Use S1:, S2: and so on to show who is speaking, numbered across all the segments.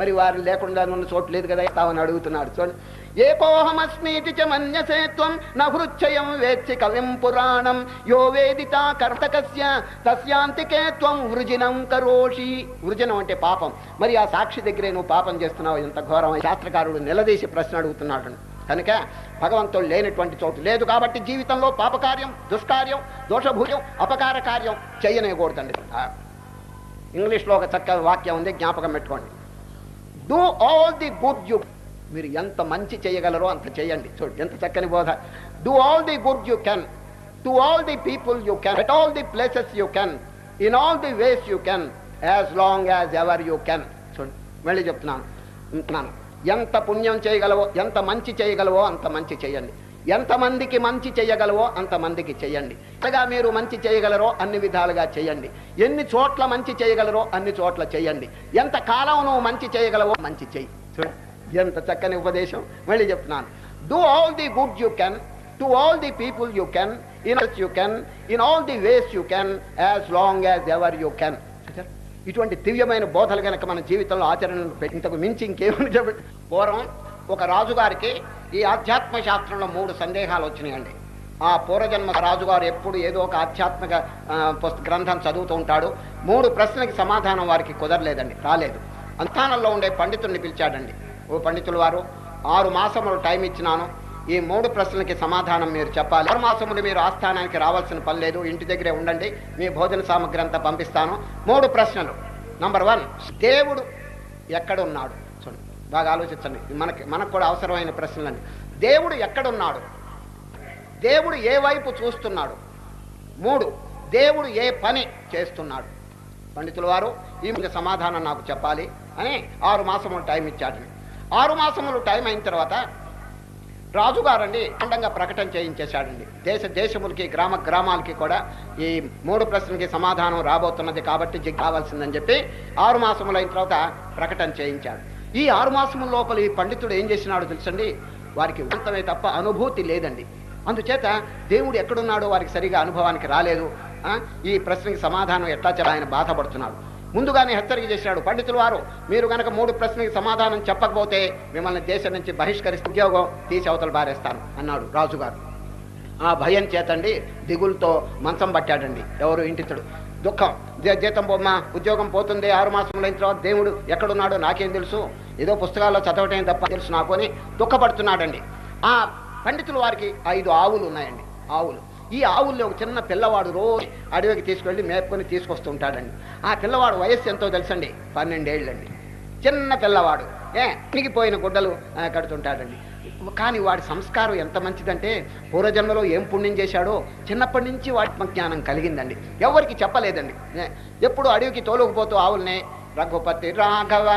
S1: మరి వారు లేకుండా ఉన్న చోటు లేదు కదా తావని అడుగుతున్నాడు. చూడండి, ఏకోహమస్మీతి చ మన్యసే త్వం నహృచ్చయం వేత్సి కవిం పురాణం యో వేదిత కర్తకస్య తస్యాంతికే త్వం వృజినం కరోషి. వృజనం అంటే పాపం. మరి ఆ సాక్షి దగ్గరే నువ్వు పాపం చేస్తున్నావు, ఎంత ఘోరమైన శాస్త్రకారుడు నిలదీసి ప్రశ్న అడుగుతున్నాడు. కనుక భగవంతుడు లేనటువంటి చోటు లేదు కాబట్టి జీవితంలో పాపకార్యం, దుష్కార్యం, దోషభూయం, అపకార కార్యం చేయనేకూడదండి. ఇంగ్లీష్లో ఒక చక్కని వాక్యం ఉంది, జ్ఞాపకం పెట్టుకోండి. Do all the good you. మీరు ఎంత మంచి చేయగలరో అంత చేయండి. చూడండి ఎంత చక్కని బోధ. Do all the good you can, to all the people you can, at all the places you can, in all the ways you can, as long as ever you can. చూడండి మళ్ళీ చెప్తున్నాను, ఎంత పుణ్యం చేయగలవో, ఎంత మంచి చేయగలవో అంత మంచి చేయండి. ఎంతమందికి మంచి చేయగలవో అంతమందికి చేయండి. ఎంతగా మీరు మంచి చేయగలరో అన్ని విధాలుగా చేయండి. ఎన్ని చోట్ల మంచి చేయగలరో అన్ని చోట్ల చేయండి. ఎంత కాలం నువ్వు మంచి చేయగలవో మంచి చెయ్యి. ఎంత చక్కని ఉపదేశం. మళ్ళీ చెప్తున్నాను, do all the good you can, to all the people you can, in you can, in all the ways you can, as long as ever you can. ఇటువంటి దివ్యమైన బోధలు కనుక మన జీవితంలో ఆచరణ ఇంతకు మించి ఇంకేమని చెప్పండి. పూర్వం ఒక రాజుగారికి ఈ ఆధ్యాత్మ శాస్త్రంలో 3 సందేహాలు వచ్చినాయండి. ఆ పూర్వజన్మ రాజుగారు ఎప్పుడు ఏదో ఒక ఆధ్యాత్మిక గ్రంథం చదువుతూ ఉంటాడు. 3 ప్రశ్నలకి సమాధానం వారికి కుదరలేదండి, రాలేదు. అంతానంలో ఉండే పండితుల్ని పిలిచాడండి. ఓ పండితులు వారు, 6 మాసములు టైం ఇచ్చినాను, ఈ 3 ప్రశ్నలకి సమాధానం మీరు చెప్పాలి. 6 మాసములు మీరు ఆస్థానానికి రావాల్సిన పని లేదు, ఇంటి దగ్గరే ఉండండి, మీ భోజన సామగ్రి అంతా పంపిస్తాను. 3 ప్రశ్నలు. నంబర్ 1, దేవుడు ఎక్కడున్నాడు? చూడండి బాగా ఆలోచించండి, మనకు కూడా అవసరమైన ప్రశ్నలండి. దేవుడు ఎక్కడున్నాడు? దేవుడు ఏ వైపు చూస్తున్నాడు? 3, దేవుడు ఏ పని చేస్తున్నాడు? పండితుల వారు ఈ సమాధానం నాకు చెప్పాలి అని 6 మాసములు టైం ఇచ్చాడు. 6 మాసములు టైం అయిన తర్వాత రాజుగారండి అండంగా ప్రకటన చేయించేశాడండి. దేశములకి గ్రామాలకి కూడా ఈ 3 ప్రశ్నలకి సమాధానం రాబోతున్నది కాబట్టి కావాల్సిందని చెప్పి 6 మాసములు అయిన తర్వాత ప్రకటన చేయించాడు. ఈ 6 మాసముల లోపల ఈ పండితుడు ఏం చేసినాడో తెలుసండి, వారికి అంతమే తప్ప అనుభూతి లేదండి. అందుచేత దేవుడు ఎక్కడున్నాడో వారికి సరిగా అనుభవానికి రాలేదు. ఈ ప్రశ్నకి సమాధానం ఎట్లా చెప్ప ఆయన బాధపడుతున్నాడు. ముందుగానే హెచ్చరిక చేశాడు, పండితుల వారు మీరు కనుక 3 ప్రశ్నకి సమాధానం చెప్పకపోతే మిమ్మల్ని దేశం నుంచి బహిష్కరిస్తే ఉద్యోగం తీసి అవతల బారేస్తాను అన్నాడు రాజుగారు. ఆ భయం చేతండి దిగులతో మంచం పట్టాడండి. ఎవరు? ఇంటితుడు. దుఃఖం, జీతం పోమ్మా, ఉద్యోగం పోతుంది, 6 మాసములు అయిన తర్వాత దేవుడు ఎక్కడున్నాడో నాకేం తెలుసు, ఏదో పుస్తకాల్లో చదవటం తప్ప తెలుసు నాకు అని దుఃఖపడుతున్నాడండి. ఆ పండితుల వారికి 5 ఆవులు ఉన్నాయండి. ఆవులు. ఈ ఆవుల్లో ఒక చిన్న పిల్లవాడు రోజు అడవికి తీసుకెళ్ళి మేపుకొని తీసుకొస్తూ ఉంటాడండి. ఆ పిల్లవాడు వయస్సు ఎంతో తెలుసండి, 12 ఏళ్ళండి. చిన్న పిల్లవాడు మిగిపోయిన గుడ్డలు కడుతుంటాడండి. కానీ వాడి సంస్కారం ఎంత మంచిదంటే పూర్వజన్మలో ఏం పుణ్యం చేశాడో చిన్నప్పటి నుంచి వాటి జ్ఞానం కలిగిందండి. ఎవరికి చెప్పలేదండి. ఎప్పుడు అడవికి తోలుకుపోతూ ఆవుల్ని రఘుపతి రాఘవ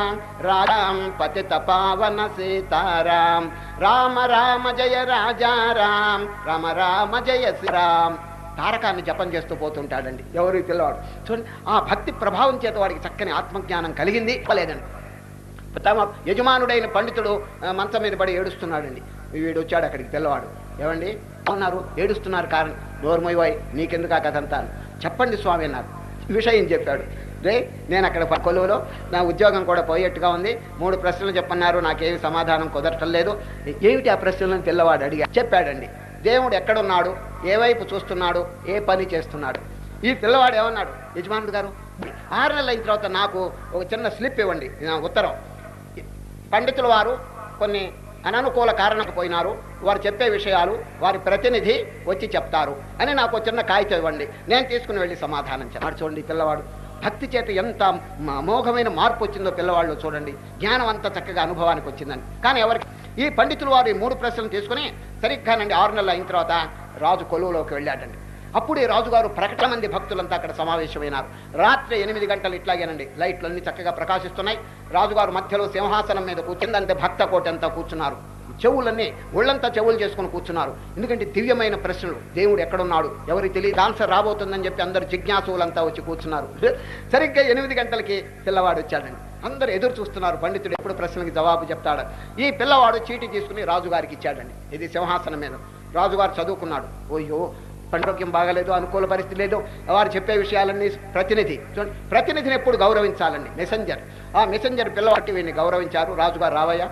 S1: రామ పతిత పావన సీతారాం రామ రామ జయ రాజా రామ్ రామ రామ జయ శ్రీరామ్ తారకాన్ని జపం చేస్తూ పోతుంటాడండి. ఎవరు? పిల్లవాడు. చూడండి, ఆ భక్తి ప్రభావం చేత వాడికి చక్కని ఆత్మజ్ఞానం కలిగింది. లేదండి, తమ యజమానుడైన పండితుడు మంచం మీద పడి ఏడుస్తున్నాడండి. వీడు వచ్చాడు అక్కడికి. పిల్లవాడు, ఏమండి అన్నారు, ఏడుస్తున్నారు, కారణం నోరుమోయ్, నీకెందుకు ఆ కథ అంతా? చెప్పండి స్వామి అన్నారు. విషయం చెప్పాడు. నేను అక్కడ కొలువులో నా ఉద్యోగం కూడా పోయేట్టుగా ఉంది, 3 ప్రశ్నలు చెప్పన్నారు, నాకేమి సమాధానం కుదరటం లేదు. ఏమిటి ఆ ప్రశ్నలను పిల్లవాడు అడిగా చెప్పాడండి. దేవుడు ఎక్కడున్నాడు, ఏ వైపు చూస్తున్నాడు, ఏ పని చేస్తున్నాడు. ఈ పిల్లవాడు ఏమన్నాడు, యజమానుడు గారు 6 నెలలు అయిన తర్వాత నాకు ఒక చిన్న స్లిప్ ఇవ్వండి, ఉత్తరం. పండితుల వారు కొన్ని అననుకూల కారణాలకు పోయినారు, వారు చెప్పే విషయాలు వారి ప్రతినిధి వచ్చి చెప్తారు అని నాకు చిన్న కాగితం ఇవ్వండి, నేను తీసుకుని వెళ్ళి సమాధానం చెప్పాడు. చూడండి పిల్లవాడు భక్తి చేత ఎంత అమోఘమైన మార్పు వచ్చిందో పిల్లవాళ్ళు చూడండి. జ్ఞానం అంతా చక్కగా అనుభవానికి వచ్చిందని. కానీ ఎవరికి? ఈ పండితులు వారు ఈ 3 ప్రశ్నలు తీసుకుని సరిగ్గానండి 6 నెలలు అయిన తర్వాత రాజు కొలువులోకి వెళ్ళాడండి. అప్పుడు ఈ రాజుగారు ప్రకటన మంది భక్తులంతా అక్కడ సమావేశమైనారు. రాత్రి 8 గంటలు ఇట్లాగేనండి, లైట్లన్నీ చక్కగా ప్రకాశిస్తున్నాయి. రాజుగారు మధ్యలో సింహాసనం మీద కూర్చుందంటే భక్త కోటి అంతా కూర్చున్నారు. చెవులన్నీ ఒళ్ళంతా చెవులు చేసుకుని కూర్చున్నారు. ఎందుకంటే దివ్యమైన ప్రశ్నలు. దేవుడు ఎక్కడున్నాడు ఎవరికి తెలియదు, ఆన్సర్ రాబోతుందని చెప్పి అందరు జిజ్ఞాసులంతా వచ్చి కూర్చున్నారు. సరిగ్గా 8 గంటలకి పిల్లవాడు వచ్చాడండి. అందరు ఎదురు చూస్తున్నారు, పండితుడు ఎప్పుడు ప్రశ్నలకి జవాబు చెప్తాడు. ఈ పిల్లవాడు చీటీ తీసుకుని రాజుగారికి ఇచ్చాడండి. ఇది సింహాసనం మీద. రాజుగారు చదువుకున్నాడు. ఓయ్యో, ఆరోగ్యం బాగలేదు, అనుకూల పరిస్థితి లేదు, వారు చెప్పే విషయాలన్నీ ప్రతినిధి చూడండి, ప్రతినిధిని ఎప్పుడు గౌరవించాలండి, మెసెంజర్. ఆ మెసెంజర్ పిల్లవాటి వీడిని గౌరవించారు. రాజుగారు రావయ్య,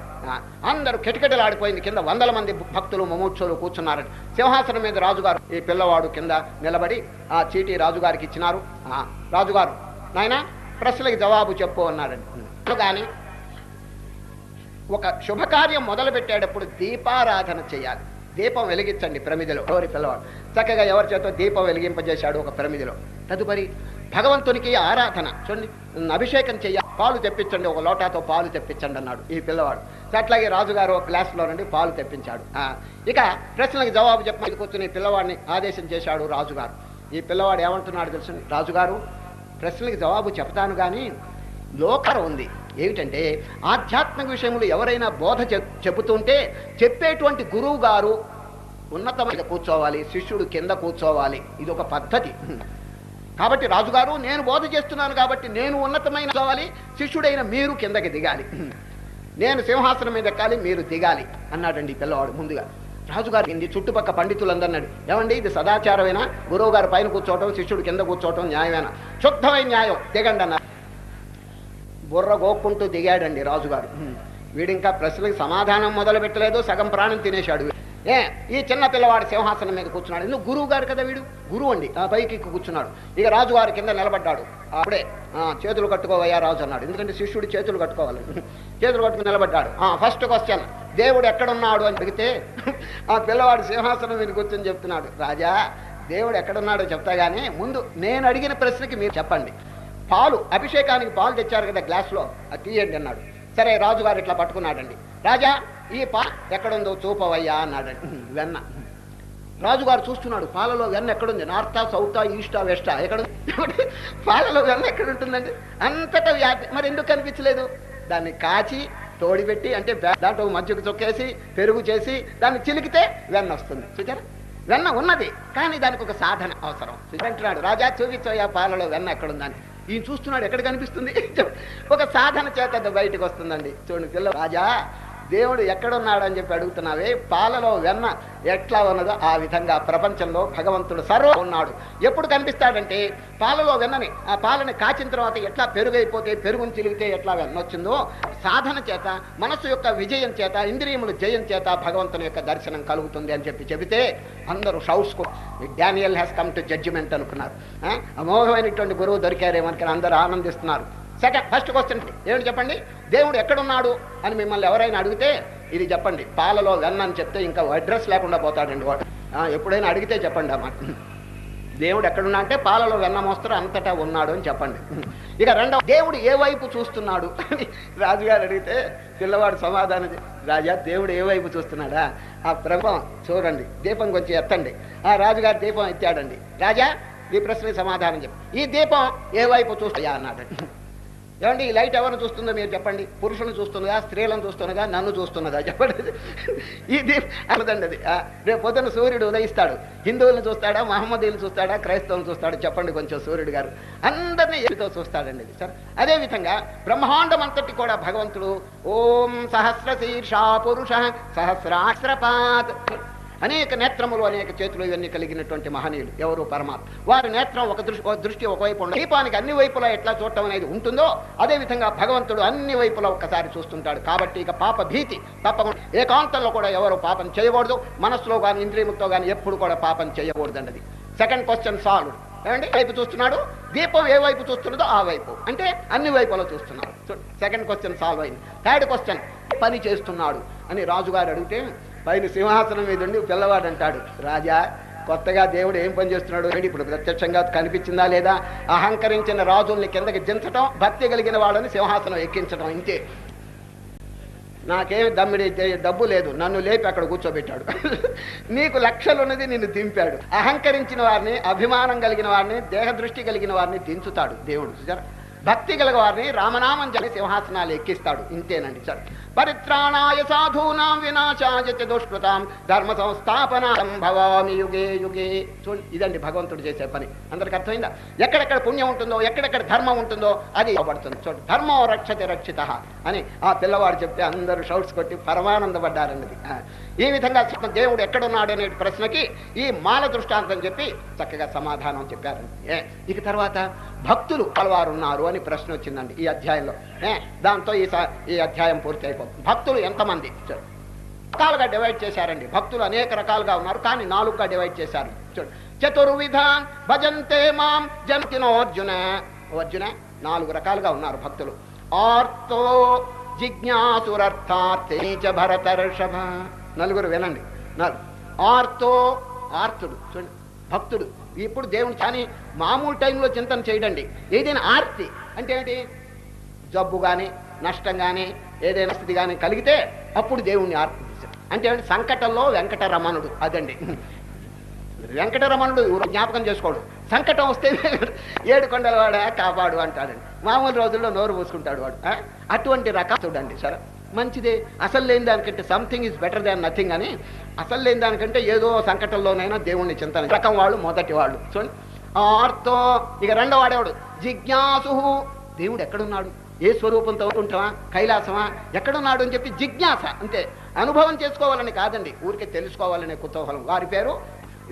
S1: అందరూ కిటకిటలాడిపోయింది. కింద 100 మంది భక్తులు ముముక్షులు కూర్చున్నారండి. సింహాసనం మీద రాజుగారు, ఈ పిల్లవాడు కింద నిలబడి ఆ చీటీ రాజుగారికి ఇచ్చినారు. రాజుగారు, నాయన ప్రశ్నలకు జవాబు చెప్పు అన్నాడండి. కానీ ఒక శుభకార్యం మొదలు పెట్టేటప్పుడు దీపారాధన చేయాలి. దీపం వెలిగించండి ప్రమిదిలో. ఎవరి పిల్లవాడు చక్కగా ఎవరి చేతో దీపం వెలిగింపజేశాడు ఒక ప్రమిదిలో. తదుపరి భగవంతునికి ఆరాధన చూడండి, అభిషేకం చెయ్యాలి. పాలు తెప్పించండి, ఒక లోటాతో పాలు తెప్పించండి అన్నాడు ఈ పిల్లవాడు. అట్లాగే రాజుగారు ఒక గ్లాసులో నుండి పాలు తెప్పించాడు. ఇక ప్రశ్నలకు జవాబు చెప్పి కూర్చుని పిల్లవాడిని ఆదేశం చేశాడు రాజుగారు. ఈ పిల్లవాడు ఏమంటున్నాడు తెలుసు, రాజుగారు ప్రశ్నలకు జవాబు చెప్తాను కానీ లోకం ఉంది. ఏమిటంటే ఆధ్యాత్మిక విషయములు ఎవరైనా బోధ చెబుతుంటే చెప్పేటువంటి గురువు గారు ఉన్నతమైన కూర్చోవాలి, శిష్యుడు కింద కూర్చోవాలి. ఇది ఒక పద్ధతి. కాబట్టి రాజుగారు నేను బోధ చేస్తున్నాను కాబట్టి నేను ఉన్నతమైన కూర్చోవాలి, శిష్యుడైన మీరు కిందకి దిగాలి, నేను సింహాసనం మీద ఎక్కాలి, మీరు దిగాలి అన్నాడండి పిల్లవాడు. ముందుగా రాజుగారు ఇంది చుట్టుపక్క పండితులందన్నాడు, ఏమండి ఇది సదాచారమేనా? గురువు గారు పైన కూర్చోవటం, శిష్యుడు కింద కూర్చోవటం న్యాయమేనా? శుద్ధమైన న్యాయం, దిగండి అన్నారు. బుర్ర గోక్కుంటూ దిగాడండి రాజుగారు. వీడింకా ప్రశ్నలకు సమాధానం మొదలు పెట్టలేదు, సగం ప్రాణం తినేశాడు. ఈ చిన్న పిల్లవాడు సింహాసనం మీద కూర్చున్నాడు. ఎందుకు గురువు గారు కదా, వీడు గురువు అండి. పైకి కూర్చున్నాడు. ఇక రాజుగారి కింద నిలబడ్డాడు. అప్పుడే చేతులు కట్టుకోవయ్యా రాజు అన్నాడు. ఎందుకంటే శిష్యుడు చేతులు కట్టుకోవాలి. చేతులు కట్టుకుని నిలబడ్డాడు. ఫస్ట్ క్వశ్చన్, దేవుడు ఎక్కడున్నాడు అని అడిగితే ఆ పిల్లవాడు సింహాసనం మీద కూర్చొని చెప్తున్నాడు, రాజా దేవుడు ఎక్కడున్నాడో చెప్తా గానీ ముందు నేను అడిగిన ప్రశ్నకి మీరు చెప్పండి. పాలు, అభిషేకానికి పాలు తెచ్చారు కదా గ్లాసులో, అది తీయండి అన్నాడు. సరే రాజుగారు ఇట్లా పట్టుకున్నాడండి. రాజా ఈ ఎక్కడుందో చూపవయ్యా అన్నాడండి. వెన్న. రాజుగారు చూస్తున్నాడు, పాలలో వెన్న ఎక్కడుంది? నార్తా, సౌతా, ఈస్టా, వెస్టా ఎక్కడ? పాలలో వెన్న ఎక్కడుంటుందండి? అంతటా వ్యాధి. మరి ఎందుకు కనిపించలేదు? దాన్ని కాచి తోడిపెట్టి, అంటే దాంట్లో మజ్జిగ చొక్కేసి పెరుగు చేసి దాన్ని చిలికితే వెన్న వస్తుంది. చూచారా? వెన్న ఉన్నది, కానీ దానికి ఒక సాధన అవసరం. అంటున్నాడు, రాజా చూపించోయా పాలలో వెన్న ఎక్కడుందని. ఈయన చూస్తున్నాడు, ఎక్కడ కనిపిస్తుంది? ఒక సాధన చేత బయటకు వస్తుందండి. చూడండి పిల్ల, రాజా దేవుడు ఎక్కడున్నాడు అని చెప్పి అడుగుతున్నావే, పాలలో వెన్న ఎట్లా ఉన్నదో ఆ విధంగా ప్రపంచంలో భగవంతుడు సర్వ ఉన్నాడు. ఎప్పుడు కనిపిస్తాడంటే పాలలో వెన్నని, ఆ పాలని కాచిన తర్వాత ఎట్లా పెరుగైపోతే, పెరుగుని చిలిగితే ఎట్లా వెన్న వచ్చిందో, సాధన చేత, మనస్సు యొక్క విజయం చేత, ఇంద్రియముల జయం చేత భగవంతుని యొక్క దర్శనం కలుగుతుంది అని చెప్పి చెబితే అందరూ shouts Daniel has come to judgement అనుకున్నారు. అమోఘమైనటువంటి గురువు దొరికారేమనుకుని అందరూ ఆనందిస్తున్నారు. ఫస్ట్ క్వశ్చన్ ఏమిటి చెప్పండి? దేవుడు ఎక్కడున్నాడు అని మిమ్మల్ని ఎవరైనా అడిగితే ఇది చెప్పండి, పాలలో వెన్న అని చెప్తే ఇంకా అడ్రస్ లేకుండా పోతాడండి వాడు. ఎప్పుడైనా అడిగితే చెప్పండి అన్నమాట, దేవుడు ఎక్కడున్నా అంటే పాలలో వెన్న మోస్తారు, అంతటా ఉన్నాడు అని చెప్పండి. ఇక రెండవ, దేవుడు ఏ వైపు చూస్తున్నాడు అని రాజుగారు అడిగితే పిల్లవాడు సమాధానం, రాజా దేవుడు ఏ వైపు చూస్తున్నాడా? ఆ ప్రభావం చూడండి, దీపం కొంచెం ఎత్తండి. ఆ రాజుగారు దీపం ఎత్తాడండి. రాజా ఈ ప్రశ్నకి సమాధానం చెప్పి, ఈ దీపం ఏ వైపు చూస్తాయా అన్నాడండి. ఏమండి ఈ లైట్ ఎవరిని చూస్తుందో మీరు చెప్పండి? పురుషులను చూస్తున్నదా, స్త్రీలను చూస్తున్నదా, నన్ను చూస్తున్నదా చెప్పండి. ఇది అన్నదండి. అది రేపు పొద్దున సూర్యుడు ఉదయిస్తాడు. హిందువులను చూస్తాడా, మహమ్మదీలను చూస్తాడా, క్రైస్తవులను చూస్తాడా చెప్పండి కొంచెం. సూర్యుడు గారు అందరినీ ఏమితో చూస్తాడండి ఇది సార్. అదేవిధంగా బ్రహ్మాండం అంతటి కూడా భగవంతుడు ఓం సహస్ర శీర్షా పురుష సహస్రాశ్రపాత్, అనేక నేత్రములు, అనేక చేతులు, ఇవన్నీ కలిగినటువంటి మహనీయులు ఎవరు? పరమాత్మ. వారి నేత్రం ఒక దృష్టి ఒకవైపు ఉండదు. దీపానికి అన్ని వైపులా ఎట్లా చూడటం అనేది ఉంటుందో అదేవిధంగా భగవంతుడు అన్ని వైపులా ఒక్కసారి చూస్తుంటాడు. కాబట్టి ఇక పాప భీతి తప్పకుండా, ఏకాంతంలో కూడా ఎవరు పాపం చేయకూడదు. మనస్సులో కానీ ఇంద్రియములతో కానీ ఎప్పుడు కూడా పాపం చేయకూడదండి. Second question solve. ఏమంటే వైపు చూస్తున్నాడు, దీపం ఏ వైపు చూస్తున్నదో ఆ వైపు, అంటే అన్ని వైపులో చూస్తున్నాడు. సెకండ్ క్వశ్చన్ సాల్వ్ అయింది. థర్డ్ క్వశ్చన్, పని చేస్తున్నాడు అని రాజుగారు అడిగితే పైన సింహాసనం మీద ఉండి పిల్లవాడు అంటాడు, రాజా కొత్తగా దేవుడు ఏం పని చేస్తున్నాడు? ఇప్పుడు ప్రత్యక్షంగా కనిపించిందా లేదా? అహంకరించిన రాజుల్ని కిందకి దించడం, భక్తి కలిగిన వాళ్ళని సింహాసనం ఎక్కించడం, ఇంతే. నాకేమి డబ్బు లేదు, నన్ను లేపి అక్కడ కూర్చోబెట్టాడు. నీకు లక్షలు ఉన్నది నిన్ను దింపాడు. అహంకరించిన వారిని, అభిమానం కలిగిన వారిని, దేహ దృష్టి కలిగిన వారిని దించుతాడు దేవుడు. చూసారా? భక్తి కలిగిన వారిని రామనామం జని సింహాసనాలు ఎక్కిస్తాడు. ఇంతేనండి సార్. పరిత్రాణాయ సాధూనాం వినాశాయ దుష్కృతాం ధర్మ సంస్థాపనాం భవామి యుగే యుగే. చూడండి, ఇదండి భగవంతుడు చేసే పని. అందరికి అర్థమైందా? ఎక్కడెక్కడ పుణ్యం ఉంటుందో, ఎక్కడెక్కడ ధర్మం ఉంటుందో అది ఇవ్వబడుతుంది. చూడండి, ధర్మో రక్షతే రక్షిత అని ఆ పిల్లవాడు చెప్తే అందరూ షౌట్స్ కొట్టి పరమానందపడ్డారన్నది. ఈ విధంగా దేవుడు ఎక్కడున్నాడు అనే ప్రశ్నకి ఈ మాల దృష్టాంతం చెప్పి చక్కగా సమాధానం చెప్పారండి. ఇక తర్వాత భక్తులు పలువారు ఉన్నారు అని ప్రశ్న వచ్చిందండి ఈ అధ్యాయంలో. దాంతో ఈ అధ్యాయం పూర్తి అయిపోతుంది. భక్తులు ఎంతమంది రకాలుగా డివైడ్ చేశారండి. భక్తులు అనేక రకాలుగా ఉన్నారు, కానీ 4గా డివైడ్ చేశారు. చూడు, చతుర్విధాన్ భజంతే మాం జంతినో అర్జున. 4 రకాలుగా ఉన్నారు భక్తులు. ఆర్తో జిజ్ఞాసురర్థార్థే చ భరతర్షభ. 4 వినండి. ఆర్తో, ఆర్తుడు చూడండి, భక్తుడు. ఇప్పుడు దేవుడు కానీ మామూలు టైంలో చింతన చేయడండి. ఏదైనా ఆర్తి అంటే ఏంటి? జబ్బు కానీ నష్టం కానీ ఏదైనా స్థితి కానీ కలిగితే అప్పుడు దేవుణ్ణి ఆర్తి అంటే సంకటంలో వెంకటరమణుడు. అదండి వెంకటరమణుడు. జ్ఞాపకం చేసుకోడు. సంకటం వస్తే 7 కొండల వాడ కాపాడు అంటాడండి. మామూలు రోజుల్లో నోరు పూసుకుంటాడు వాడు. అటువంటి రకాలు చూడండి. సరే, మంచిదే. అసలు లేని దానికంటే something is better than nothing అని, అసలు లేని దానికంటే ఏదో సంకటంలోనైనా దేవుణ్ణి చింతన రకం వాళ్ళు మొదటి వాళ్ళు. చూడండి, ఆర్తో. ఇక రెండో వాడేవాడు జిజ్ఞాసు. దేవుడు ఎక్కడున్నాడు? ఏ స్వరూపంతో ఉంటావా? కైలాసమా? ఎక్కడున్నాడు అని చెప్పి జిజ్ఞాస. అంతే, అనుభవం చేసుకోవాలని కాదండి, ఊరికే తెలుసుకోవాలనే కుతూహలం. వారి పేరు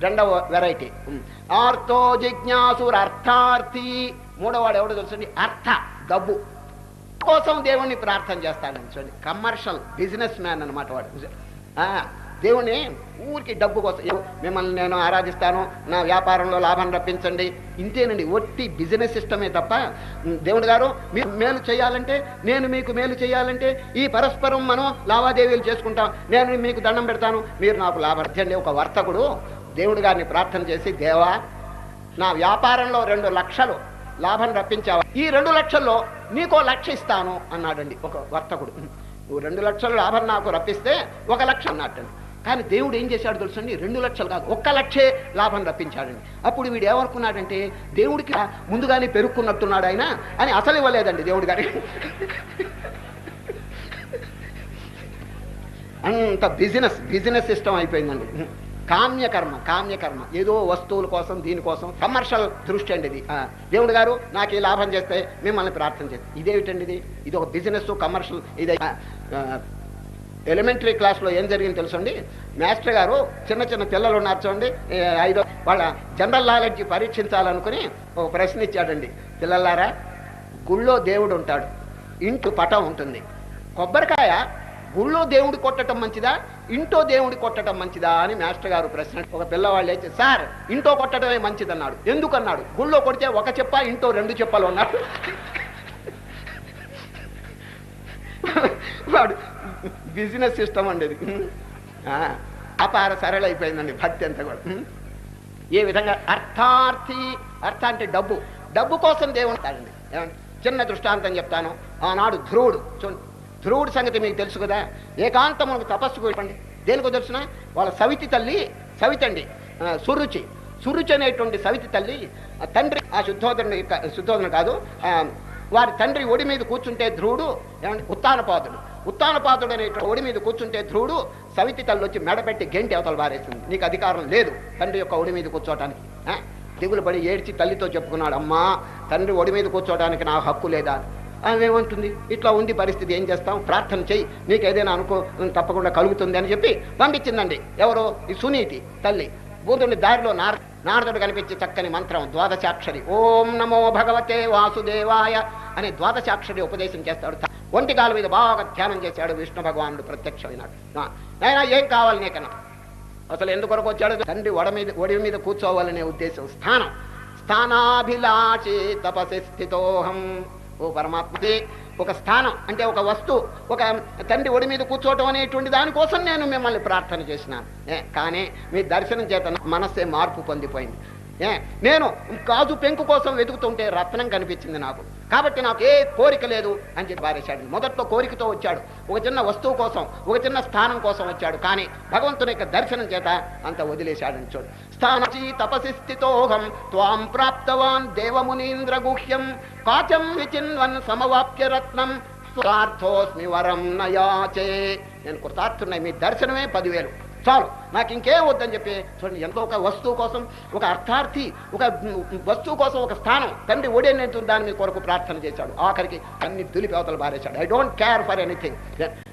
S1: రెండవ వెరైటీ. ఆర్తో జిజ్ఞాసుర్ అర్థార్థి. మూడోవాడు ఎవడో తెలుసండి? అర్థ, డబ్బు కోసం దేవుణ్ణి ప్రార్థన చేస్తాడని. చూడండి, కమర్షియల్ బిజినెస్ మ్యాన్ అనమాట వాడు. దేవుని ఊరికి డబ్బు కోసం, మిమ్మల్ని నేను ఆరాధిస్తాను, నా వ్యాపారంలో లాభం రప్పించండి, ఇంతేనండి. ఒట్టి బిజినెస్ సిస్టమే తప్ప దేవుడు గారు మీరు మేలు చేయాలంటే, నేను మీకు మేలు చేయాలంటే ఈ పరస్పరం మనం లావాదేవీలు చేసుకుంటాం, నేను మీకు దండం పెడతాను, మీరు నాకు లాభం. ఒక వర్తకుడు దేవుడు గారిని ప్రార్థన చేసి, దేవా నా వ్యాపారంలో 2 లక్షలు లాభం రప్పించావా, ఈ 2 లక్షల్లో నీకో 1 లక్ష ఇస్తాను అన్నాడండి ఒక వర్తకుడు. నువ్వు 2 లక్షలు లాభం నాకు రప్పిస్తే 1 లక్ష అన్నట్టండి. కానీ దేవుడు ఏం చేశాడు తెలుసండి? 2 లక్షలు కాదు, 1 లక్షే లాభం రప్పించాడండి. అప్పుడు వీడు ఏమనుకున్నాడంటే దేవుడికి ముందుగానే పెరుక్కున్నట్టున్నాడు ఆయన అని అసలు ఇవ్వలేదండి దేవుడి గారికి. అంత బిజినెస్ సిస్టమ్ అయిపోయిందండి. కామ్యకర్మ ఏదో వస్తువుల కోసం, దీనికోసం కమర్షియల్ దృష్టి అండి ఇది. దేవుడు గారు నాకు ఈ లాభం చేస్తే మిమ్మల్ని ప్రార్థన చేస్తే, ఇదేమిటండి ఇది ఒక బిజినెస్ కమర్షియల్. ఇది ఎలిమెంటరీ క్లాస్లో ఏం జరిగింది తెలుసండి? మాస్టర్ గారు చిన్న పిల్లలు ఉన్నారు చూడండి, 5 వాళ్ళ జనరల్ నాలెడ్జ్ పరీక్షించాలనుకుని ఒక ప్రశ్న ఇచ్చాడండి. పిల్లలారా, గుళ్ళో దేవుడు ఉంటాడు, ఇంటి పటం ఉంటుంది, కొబ్బరికాయ గుళ్ళో దేవుడి కొట్టడం మంచిదా, ఇంటో దేవుడి కొట్టడం మంచిదా అని మాస్టర్ గారు ప్రశ్న. ఒక పిల్లవాళ్ళు అయితే, సార్ ఇంటో కొట్టడమే మంచిదన్నాడు. ఎందుకన్నాడు? గుళ్ళో కొడితే 1 చెప్ప, ఇంటో 2 చెప్పలు ఉన్నాడు. వాడు బిజినెస్ సిస్టమ్ అండి ఇది. అపార సరళ అయిపోయిందండి భక్తి అంతా కూడా. ఏ విధంగా అర్థార్థి, అర్థ అంటే డబ్బు కోసం దేవుడు తాడండి. చిన్న దృష్టాంతం చెప్తాను. ఆనాడు ధ్రువుడు, ధ్రువుడి సంగతి మీకు తెలుసు కదా. ఏకాంతమునకు తపస్సుకు వెళ్ళండి. దేనికో తెలుసిన? వాళ్ళ సవితి తల్లి, సవితి అండి సురుచి అనేటువంటి సవితి తల్లి తండ్రి, ఆ శుద్ధోదనుడు కాదు, వారి తండ్రి ఒడి మీద కూర్చుంటే ధ్రువుడు, ఏమంటే ఉత్తానపాదుడు అనే ఒడి మీద కూర్చుంటే ధ్రువుడు, సవితి తల్లి వచ్చి మెడపెట్టి గెంటి అవతల బారేసింది. నీకు అధికారం లేదు తండ్రి యొక్క ఒడి మీద కూర్చోవటానికి. దిగులు పడి ఏడ్చి తల్లితో చెప్పుకున్నాడు, అమ్మా తండ్రి ఒడి మీద కూర్చోవడానికి నాకు హక్కు లేదా? ఏమంటుంది? ఇట్లా ఉంది పరిస్థితి, ఏం చేస్తాం, ప్రార్థన చెయ్యి, నీకు ఏదైనా తప్పకుండా కలుగుతుంది అని చెప్పి పంపించిందండి. ఎవరో? ఈ సునీతి తల్లి. బూతుని దారిలో నారదుడు కనిపించి చక్కని మంత్రం, ద్వాదశాక్షరి, ఓం నమో భగవతే వాసుదేవాయ అనే ద్వాదశాక్షరి ఉపదేశం చేస్తాడు. ఒంటికాల మీద బాగా ధ్యానం చేశాడు. విష్ణు భగవానుడు ప్రత్యక్షమైనాడు. నాయనా ఏం కావాలి నీకన్నా? అసలు ఎందుకొరకు వచ్చాడు? తండ్రి ఒడి మీద కూర్చోవాలనే ఉద్దేశం. స్థానాభిలాషి తపసి స్థితోహం. ఓ పరమాత్మకి ఒక స్థానం అంటే ఒక వస్తువు, ఒక తండ్రి ఒడి మీద కూర్చోవటం అనేటువంటి దానికోసం నేను మిమ్మల్ని ప్రార్థన చేసినాను. కానీ మీ దర్శనం చేత మనస్సే మార్పు పొందిపోయింది. నేను కాజు పెంకు కోసం వెతుకుతుంటే రత్నం కనిపించింది నాకు, కాబట్టి నాకు ఏ కోరిక లేదు అని చెప్పి పారేశాడు. మొదట్లో కోరికతో వచ్చాడు, ఒక చిన్న వస్తువు కోసం, ఒక చిన్న స్థానం కోసం వచ్చాడు. కానీ భగవంతుని యొక్క దర్శనం చేత అంత వదిలేశాడని చూడు. స్థానచి తపసి స్థితోహం త్వాం ప్రాప్తవాన్ దేవమునీంద్ర గుహ్యం కాచం విచిన్వన్ సమవాప్య రత్నం స్వార్థోస్మి వరం నయాచే. నేను కృతార్థున్నాయి, మీ దర్శనమే 10,000 చాలు, నాకు ఇంకేం వద్దని చెప్పి చూడండి. ఎంతో ఒక వస్తువు కోసం, ఒక అర్థార్థి ఒక వస్తువు కోసం, ఒక స్థానం, తండ్రి ఒడేనేది దాని మీ కొరకు ప్రార్థన చేశాడు. ఆఖరికి అన్ని దులిపి అవతల బారేశాడు. I don't care for anything,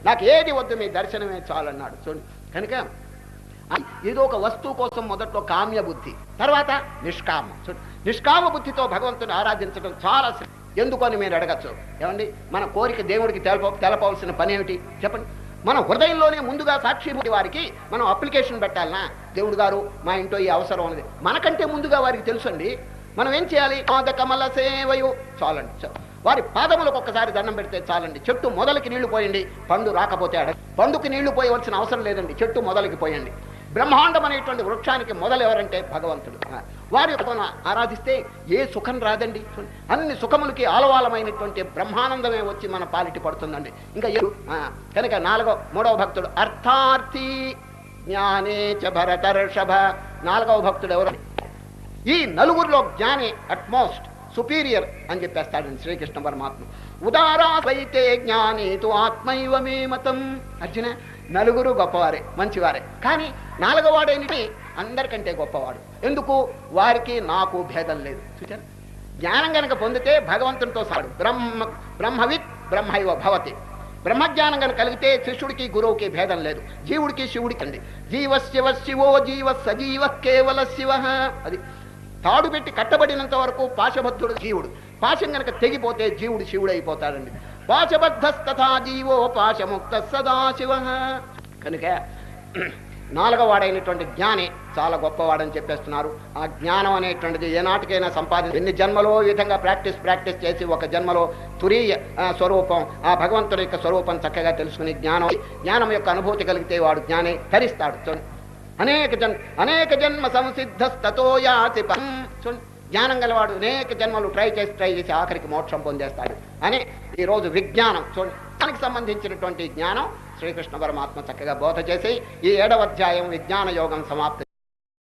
S1: నాకు ఏది వద్దు, మీ దర్శనమే చాలు అన్నాడు. చూడండి, కనుక ఏదో ఒక వస్తువు కోసం మొదట్లో కామ్య బుద్ధి, తర్వాత నిష్కామ. నిష్కామ బుద్ధితో భగవంతుని ఆరాధించడం చాలా ఎందుకని మీరు అడగచ్చు. ఏమండి, మన కోరిక దేవుడికి తెలపవలసిన పని ఏమిటి చెప్పండి. మన హృదయంలోనే ముందుగా సాక్షిభూతి వారికి మనం అప్లికేషన్ పెట్టాలనా, దేవుడు గారు మా ఇంట్లో ఈ అవసరం అనేది మనకంటే ముందుగా వారికి తెలుసండి. మనం ఏం చేయాలి, కమల సేవయు చాలండి, వారి పాదములకు ఒక్కసారి దండం పెడితే చాలండి. చెట్టు మొదలకి నీళ్లు పోయండి, పండు రాకపోతే పండుకి నీళ్లు పోయవలసిన అవసరం లేదండి, చెట్టు మొదలకి పోయండి. బ్రహ్మాండం అనేటువంటి వృక్షానికి మొదలు ఎవరంటే భగవంతుడు. వారి ఆరాధిస్తే ఏ సుఖం రాదండి. అన్ని సుఖములకి ఆలవాలమైనటువంటి బ్రహ్మానందమే వచ్చి మన పాలిటి పడుతుందండి. ఇంకా కనుక మూడవ భక్తుడు అర్థార్థి జ్ఞానే చ భరతర్షభ. 4వ భక్తుడు ఎవరు? ఈ నలుగురిలో జ్ఞాని అట్మోస్ట్ సుపీరియర్ అని చెప్పేస్తాడు శ్రీకృష్ణ పరమాత్మ. ఉదారాసైతే జ్ఞానేతు ఆత్మైవ మే మతం. అర్జున, నలుగురు గొప్పవారే, మంచివారే, కానీ 4వ వాడేంటి అందరికంటే గొప్పవాడు. ఎందుకు? వారికి నాకు భేదం లేదు. చూచారు, జ్ఞానం కనుక పొందితే భగవంతునితో సాడు. బ్రహ్మవిత్ బ్రహ్మైవ భవతి. బ్రహ్మజ్ఞానం కనుక కలిగితే శిష్యుడికి గురువుకి భేదం లేదు, జీవుడికి శివుడికి అండి. జీవశివ శివో జీవ సజీవ కేవల శివ. అది తాడు పెట్టి కట్టబడినంత వరకు పాశబద్ధుడు జీవుడు, పాశం కనుక తెగిపోతే జీవుడు శివుడు అయిపోతాడండి. పాశబద్ధస్తథా జీవో పాశముక్త సదాశివ. కనుక 4వ వాడైనటువంటి జ్ఞాని చాలా గొప్పవాడని చెప్పేస్తున్నారు. ఆ జ్ఞానం అనేటువంటిది ఏనాటికైనా సంపాదించి ఎన్ని జన్మలో ఈ విధంగా ప్రాక్టీస్ చేసి ఒక జన్మలో తురీయ స్వరూపం, ఆ భగవంతుడి యొక్క స్వరూపం చక్కగా తెలుసుకుని జ్ఞానం యొక్క అనుభూతి కలిగితే వాడు జ్ఞాని ధరిస్తాడు. అనేక జన్మ సంసిద్ధస్తతో యాతి. జ్ఞానం గలవాడు అనేక జన్మలు ట్రై చేసి ఆఖరికి మోక్షం పొందేస్తాడు అని ఈరోజు విజ్ఞానం దానికి సంబంధించినటువంటి జ్ఞానం శ్రీకృష్ణ పరమాత్మ చక్కగా బోధ చేసి ఈ 7వ అధ్యాయం విజ్ఞాన యోగం సమాప్తి.